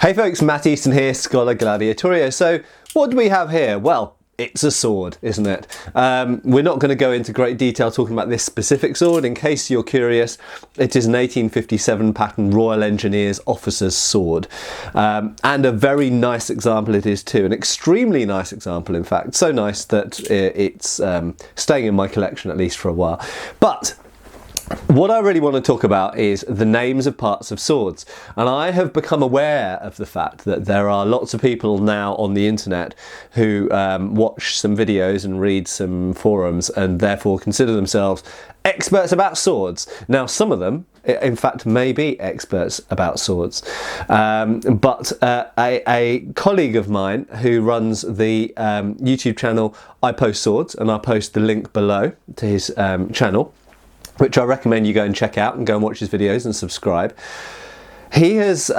Hey folks, Matt Easton here, scholagladiatoria. So what do we have here? Well, it's a sword, isn't it? We're not going to go into great detail talking about this specific sword. In case you're curious, it is an 1857 pattern Royal Engineers officer's sword. And a very nice example it is too. An extremely nice example, in fact. So nice that it's staying in my collection at least for a while. But what I really want to talk about is the names of parts of swords, and I have become aware of the fact that there are lots of people now on the internet who watch some videos and read some forums and therefore consider themselves experts about swords. Now some of them in fact may be experts about swords, but a colleague of mine who runs the YouTube channel I Post Swords, and I'll post the link below to his channel, which I recommend you go and check out and go and watch his videos and subscribe. He has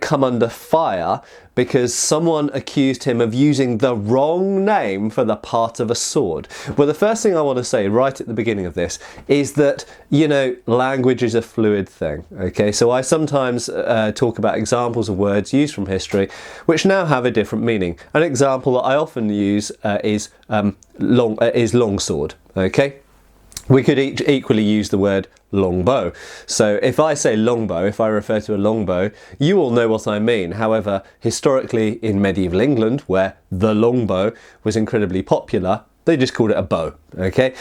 come under fire because someone accused him of using the wrong name for the part of a sword. Well, the first thing I want to say right at the beginning of this is that, you know, language is a fluid thing, okay? So I sometimes talk about examples of words used from history which now have a different meaning. An example that I often use is longsword, okay? We could equally use the word longbow. So if I say longbow, if I refer to a longbow, you all know what I mean. However, historically in medieval England, where the longbow was incredibly popular, they just called it a bow, okay?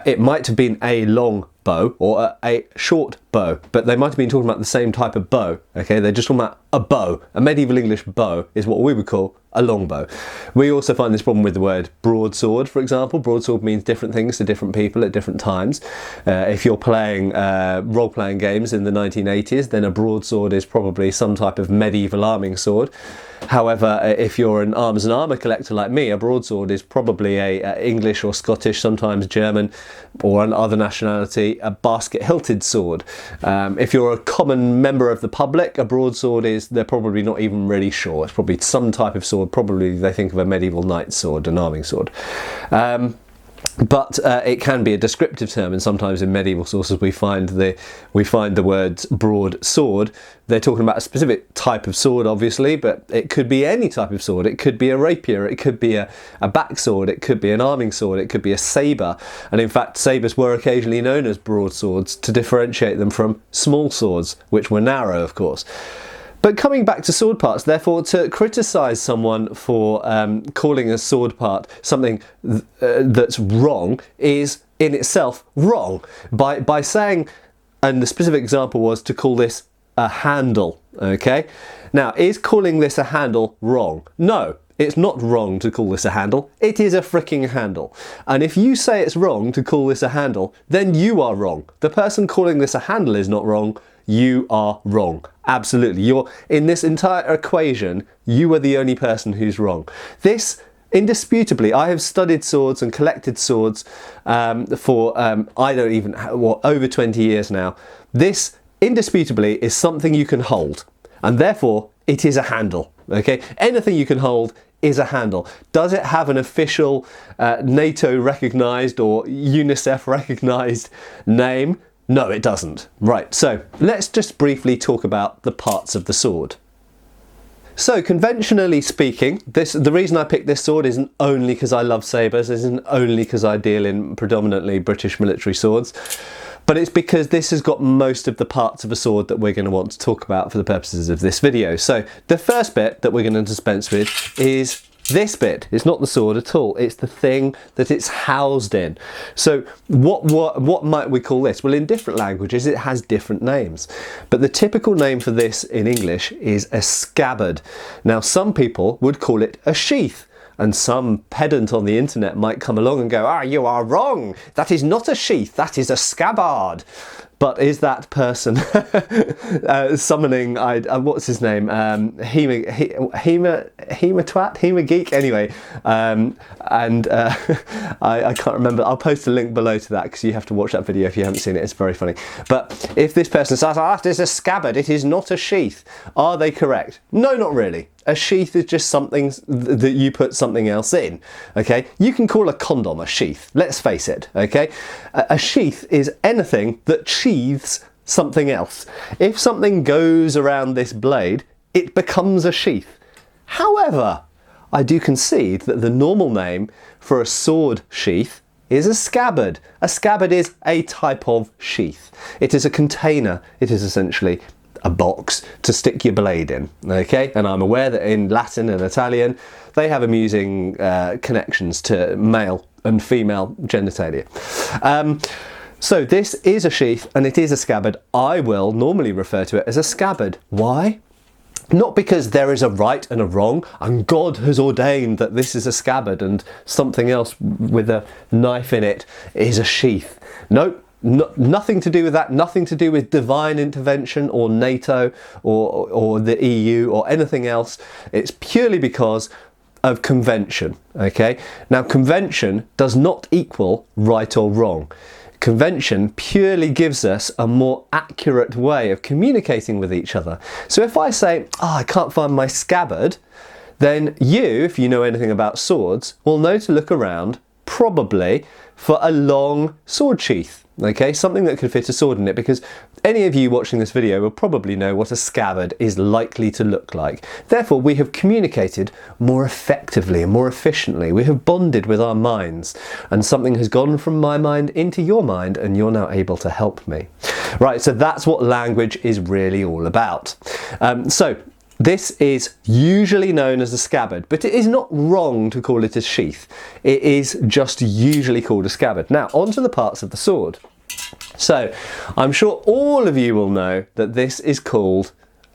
It might have been a long bow or a short bow, but they might have been talking about the same type of bow, okay? They're just talking about a bow. A medieval English bow is what we would call a longbow. We also find this problem with the word broadsword, for example. Broadsword means different things to different people at different times. If you're playing role-playing games in the 1980s, then a broadsword is probably some type of medieval arming sword. However, if you're an arms and armour collector like me, a broadsword is probably a English or Scottish, sometimes German, or an other nationality, a basket-hilted sword. If you're a common member of the public, a broadsword is, they're probably not even really sure. It's probably some type of sword, probably they think of a medieval knight's sword, an arming sword. But it can be a descriptive term, and sometimes in medieval sources we find the words broadsword. They're talking about a specific type of sword, obviously, but it could be any type of sword. It could be a rapier, it could be a backsword, it could be an arming sword, it could be a sabre. And in fact, sabres were occasionally known as broadswords to differentiate them from small swords, which were narrow, of course. But coming back to sword parts, therefore, to criticise someone for calling a sword part something that's wrong is in itself wrong. By saying, and the specific example was to call this a handle, okay? Now, is calling this a handle wrong? No. It's not wrong to call this a handle. It is a freaking handle. And if you say it's wrong to call this a handle, then you are wrong. The person calling this a handle is not wrong. You are wrong. Absolutely. You're in this entire equation, you are the only person who's wrong. This, indisputably, I have studied swords and collected swords for over 20 years now. This, indisputably, is something you can hold, and therefore it is a handle. Okay, anything you can hold is a handle. Does it have an official NATO recognised or UNICEF recognised name? No, it doesn't. Right, so let's just briefly talk about the parts of the sword. So conventionally speaking, the reason I picked this sword isn't only because I love sabres, isn't only because I deal in predominantly British military swords, but it's because this has got most of the parts of a sword that we're going to want to talk about for the purposes of this video. So the first bit that we're going to dispense with is this bit. It's not the sword at all, it's the thing that it's housed in. So what might we call this? Well, in different languages it has different names, but the typical name for this in English is a scabbard. Now some people would call it a sheath, and some pedant on the internet might come along and go, you are wrong, that is not a sheath, that is a scabbard. But is that person summoning, what's his name, Hema-geek? Anyway, I can't remember. I'll post a link below to that because you have to watch that video if you haven't seen it. It's very funny. But if this person says, it is a scabbard, it is not a sheath, are they correct? No, not really. A sheath is just something that you put something else in, okay? You can call a condom a sheath, let's face it, okay? A sheath is anything that sheaths something else. If something goes around this blade, it becomes a sheath. However, I do concede that the normal name for a sword sheath is a scabbard. A scabbard is a type of sheath. It is a container. It is essentially a box to stick your blade in, okay? And I'm aware that in Latin and Italian, they have amusing connections to male and female genitalia. So this is a sheath and it is a scabbard. I will normally refer to it as a scabbard. Why? Not because there is a right and a wrong and God has ordained that this is a scabbard and something else with a knife in it is a sheath. Nope. Nothing to do with that, nothing to do with divine intervention or NATO or the EU or anything else. It's purely because of convention, okay? Now, convention does not equal right or wrong. Convention purely gives us a more accurate way of communicating with each other. So if I say, I can't find my scabbard, then you, if you know anything about swords, will know to look around probably for a long sword sheath. Okay, something that could fit a sword in it, because any of you watching this video will probably know what a scabbard is likely to look like. Therefore, we have communicated more effectively and more efficiently. We have bonded with our minds, and something has gone from my mind into your mind, and you're now able to help me. Right, so that's what language is really all about. This is usually known as a scabbard, but it is not wrong to call it a sheath. It is just usually called a scabbard. Now, onto the parts of the sword. So, I'm sure all of you will know that this is called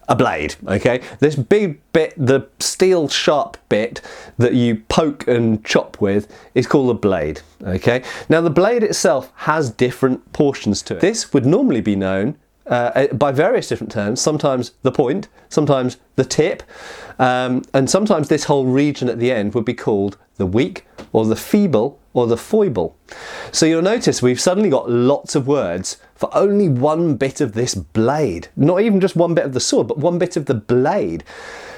a blade, okay? This big bit, the steel sharp bit that you poke and chop with is called a blade, okay? Now, the blade itself has different portions to it. This would normally be known by various different terms, sometimes the point, sometimes the tip, and sometimes this whole region at the end would be called the weak, or the feeble, or the foible. So you'll notice we've suddenly got lots of words for only one bit of this blade. Not even just one bit of the sword, but one bit of the blade.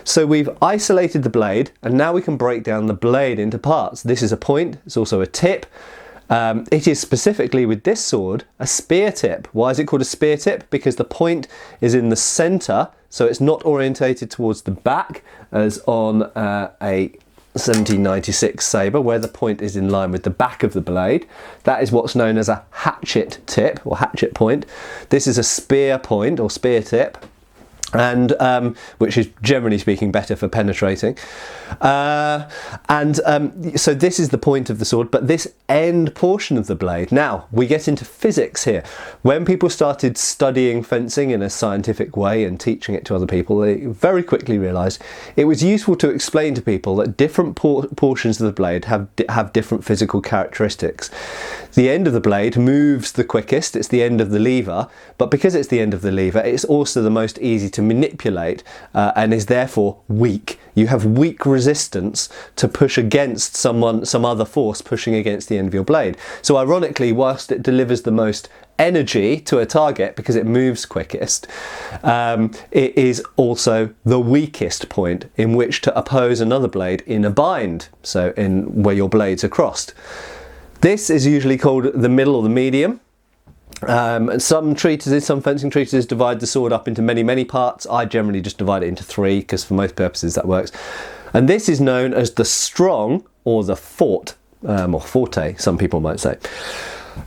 So we've isolated the blade, and now we can break down the blade into parts. This is a point, it's also a tip. It is specifically with this sword a spear tip. Why is it called a spear tip? Because the point is in the centre, so it's not orientated towards the back as on a 1796 sabre, where the point is in line with the back of the blade. That is what's known as a hatchet tip or hatchet point. This is a spear point or spear tip, and which is generally speaking better for penetrating. So this is the point of the sword, but this end portion of the blade. Now we get into physics here. When people started studying fencing in a scientific way and teaching it to other people, they very quickly realised it was useful to explain to people that different portions of the blade have different physical characteristics. The end of the blade moves the quickest, it's the end of the lever, but because it's the end of the lever, it's also the most easy to manipulate and is therefore weak. You have weak resistance to push against some other force pushing against the end of your blade. So ironically, whilst it delivers the most energy to a target because it moves quickest, it is also the weakest point in which to oppose another blade in a bind, so in where your blades are crossed. This is usually called the middle or the medium. Some fencing treatises divide the sword up into many parts. I generally just divide it into 3 because for most purposes that works. And this is known as the strong or the fort, or forte, some people might say.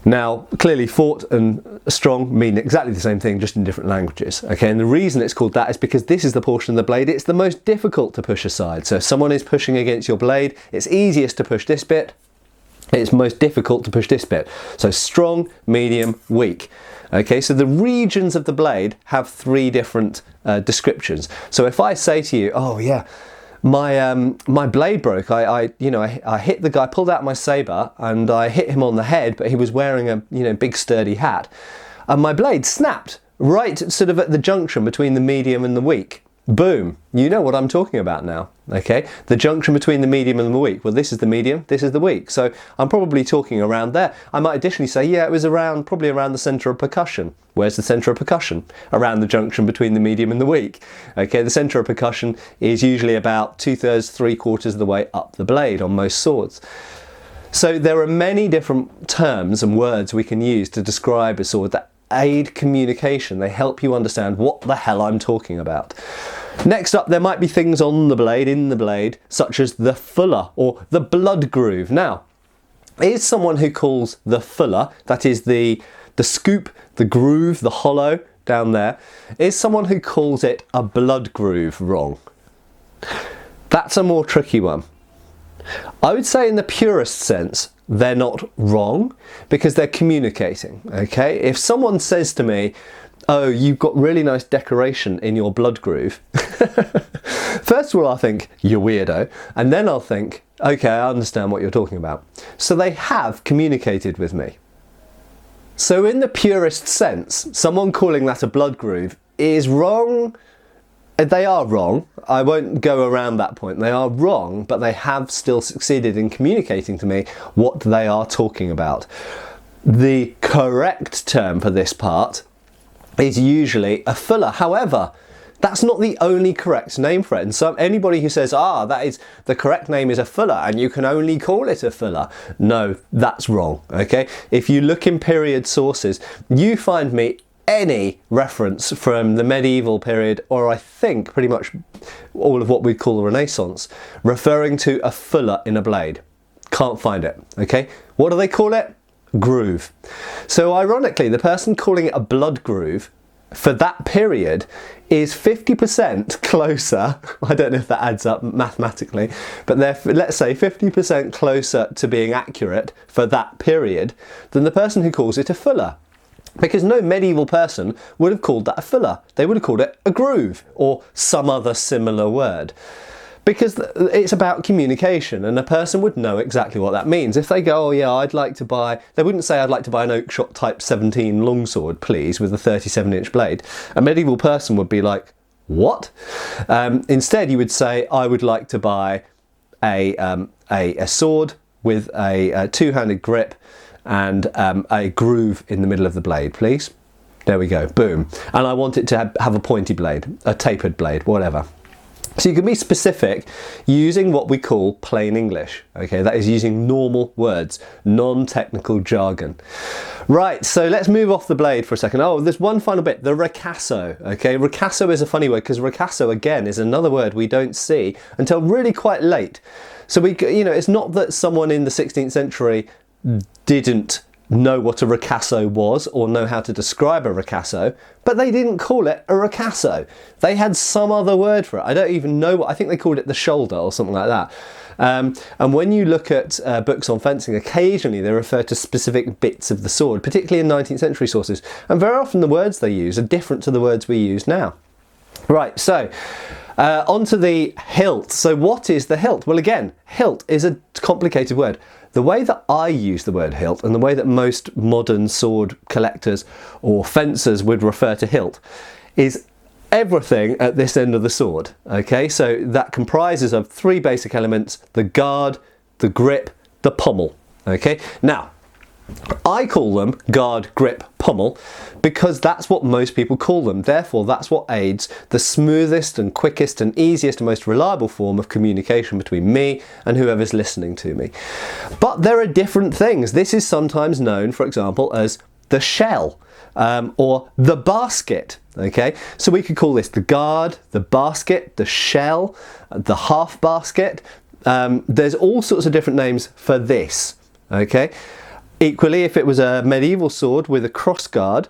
Now, clearly fort and strong mean exactly the same thing, just in different languages. Okay, and the reason it's called that is because this is the portion of the blade it's the most difficult to push aside. So if someone is pushing against your blade, it's easiest to push this bit. It's most difficult to push this bit. So strong, medium, weak. Okay, so the regions of the blade have 3 different descriptions. So if I say to you, oh yeah, my blade broke, I hit the guy, pulled out my sabre, and I hit him on the head, but he was wearing a big sturdy hat, and my blade snapped right sort of at the junction between the medium and the weak. Boom, you know what I'm talking about now, okay? The junction between the medium and the weak. Well, this is the medium, this is the weak. So I'm probably talking around there. I might additionally say, yeah, it was probably around the centre of percussion. Where's the centre of percussion? Around the junction between the medium and the weak. Okay, the centre of percussion is usually about 2/3, 3/4 of the way up the blade on most swords. So there are many different terms and words we can use to describe a sword that aid communication. They help you understand what the hell I'm talking about. Next up, there might be things on the blade, in the blade, such as the fuller or the blood groove. Now, is someone who calls the fuller, that is the scoop, the groove, the hollow down there, is someone who calls it a blood groove wrong? That's a more tricky one. I would say in the purest sense, they're not wrong because they're communicating, okay? If someone says to me, oh, you've got really nice decoration in your blood groove, first of all, I'll think, you're weirdo, and then I'll think, okay, I understand what you're talking about. So they have communicated with me. So in the purest sense, someone calling that a blood groove is wrong. They are wrong. I won't go around that point. They are wrong, but they have still succeeded in communicating to me what they are talking about. The correct term for this part is usually a fuller. However, that's not the only correct name for it. And so anybody who says, that is the correct name is a fuller and you can only call it a fuller, no, that's wrong, okay? If you look in period sources, you find me any reference from the medieval period, or I think pretty much all of what we call the Renaissance, referring to a fuller in a blade. Can't find it, okay? What do they call it? Groove. So ironically, the person calling it a blood groove for that period is 50% closer, I don't know if that adds up mathematically, but they're, let's say 50% closer to being accurate for that period than the person who calls it a fuller. Because no medieval person would have called that a fuller. They would have called it a groove or some other similar word. Because it's about communication and a person would know exactly what that means. If they go, oh yeah, I'd like to buy, they wouldn't say I'd like to buy an Oakshott Type 17 longsword, please, with a 37-inch blade. A medieval person would be like, what? Instead, you would say, I would like to buy a sword with a two-handed grip and a groove in the middle of the blade, please. There we go, boom. And I want it to have a pointy blade, a tapered blade, whatever. So you can be specific using what we call plain English, okay? That is using normal words, non-technical jargon. Right, so let's move off the blade for a second. Oh, there's one final bit, the ricasso, okay? Ricasso is a funny word because ricasso, again, is another word we don't see until really quite late. So it's not that someone in the 16th century didn't know what a ricasso was or know how to describe a ricasso, but they didn't call it a ricasso. They had some other word for it. I don't even know what, I think they called it the shoulder or something like that. And when you look at books on fencing, occasionally they refer to specific bits of the sword, particularly in 19th century sources. And very often the words they use are different to the words we use now. Right, so onto the hilt. So what is the hilt? Well, again, hilt is a complicated word. The way that I use the word hilt and the way that most modern sword collectors or fencers would refer to hilt is everything at this end of the sword, okay? So that comprises of three basic elements: the guard, the grip, the pommel, okay? Now, I call them guard, grip, pommel because that's what most people call them. Therefore, that's what aids the smoothest and quickest and easiest and most reliable form of communication between me and whoever's listening to me. But there are different things. This is sometimes known, for example, as the shell or the basket. Okay, so we could call this the guard, the basket, the shell, the half basket. There's all sorts of different names for this. Okay. Equally, if it was a medieval sword with a crossguard,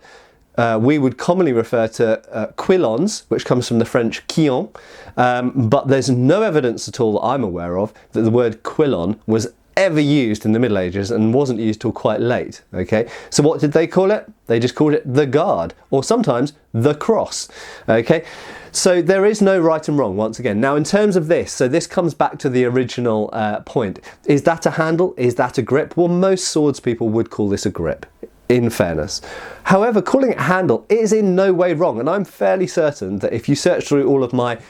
we would commonly refer to quillons, which comes from the French quillon, but there's no evidence at all that I'm aware of that the word quillon was ever used in the Middle Ages and wasn't used till quite late, okay? So what did they call it? They just called it the guard, or sometimes the cross, okay? So there is no right and wrong, once again. Now in terms of this, so this comes back to the original point. Is that a handle? Is that a grip? Well, most swords people would call this a grip, in fairness. However, calling it a handle is in no way wrong, and I'm fairly certain that if you search through all of my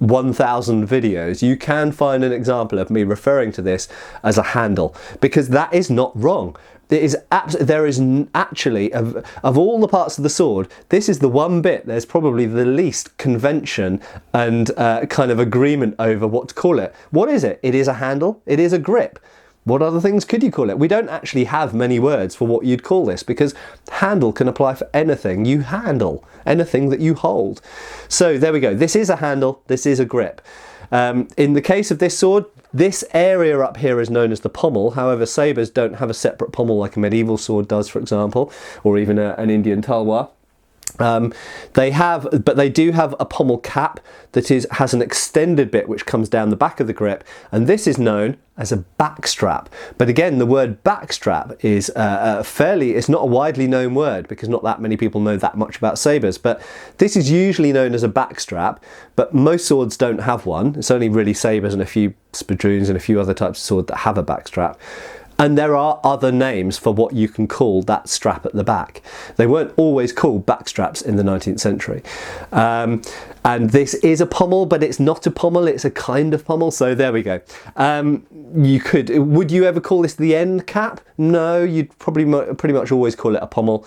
1,000 videos, you can find an example of me referring to this as a handle, because that is not wrong. There is actually, of all the parts of the sword, this is the one bit there's probably the least convention and kind of agreement over what to call it. What is it? It is a handle, it is a grip. What other things could you call it? We don't actually have many words for what you'd call this, because handle can apply for anything you handle, anything that you hold. So there we go. This is a handle, this is a grip. In the case of this sword, this area up here is known as the pommel. However, sabres don't have a separate pommel like a medieval sword does, for example, or even an Indian talwar. But they do have a pommel cap that has an extended bit which comes down the back of the grip, and this is known as a backstrap. But again, the word backstrap is it's not a widely known word, because not that many people know that much about sabres, but this is usually known as a backstrap, but most swords don't have one. It's only really sabres and a few spadroons and a few other types of sword that have a backstrap. And there are other names for what you can call that strap at the back. They weren't always called backstraps in the 19th century. And this is a pommel, but it's not a pommel, it's a kind of pommel, so there we go. Would you ever call this the end cap? No, you'd probably pretty much always call it a pommel.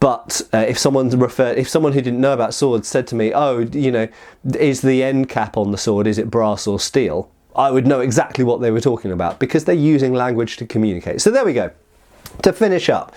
But if someone who didn't know about swords said to me, oh, you know, is the end cap on the sword, is it brass or steel? I would know exactly what they were talking about, because they're using language to communicate. So there we go. To finish up,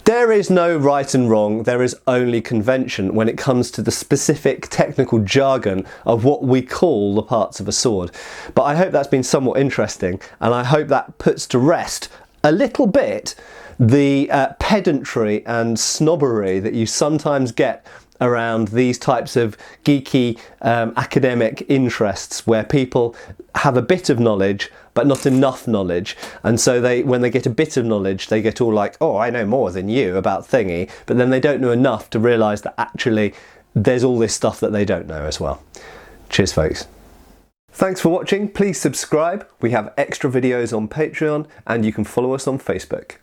there is no right and wrong, there is only convention when it comes to the specific technical jargon of what we call the parts of a sword. But I hope that's been somewhat interesting, and I hope that puts to rest a little bit the pedantry and snobbery that you sometimes get around these types of geeky academic interests, where people have a bit of knowledge but not enough knowledge, and so when they get a bit of knowledge they get all like, oh, I know more than you about thingy, but then they don't know enough to realise that actually there's all this stuff that they don't know as well. Cheers folks. Thanks for watching. Please subscribe. We have extra videos on Patreon, and you can follow us on Facebook.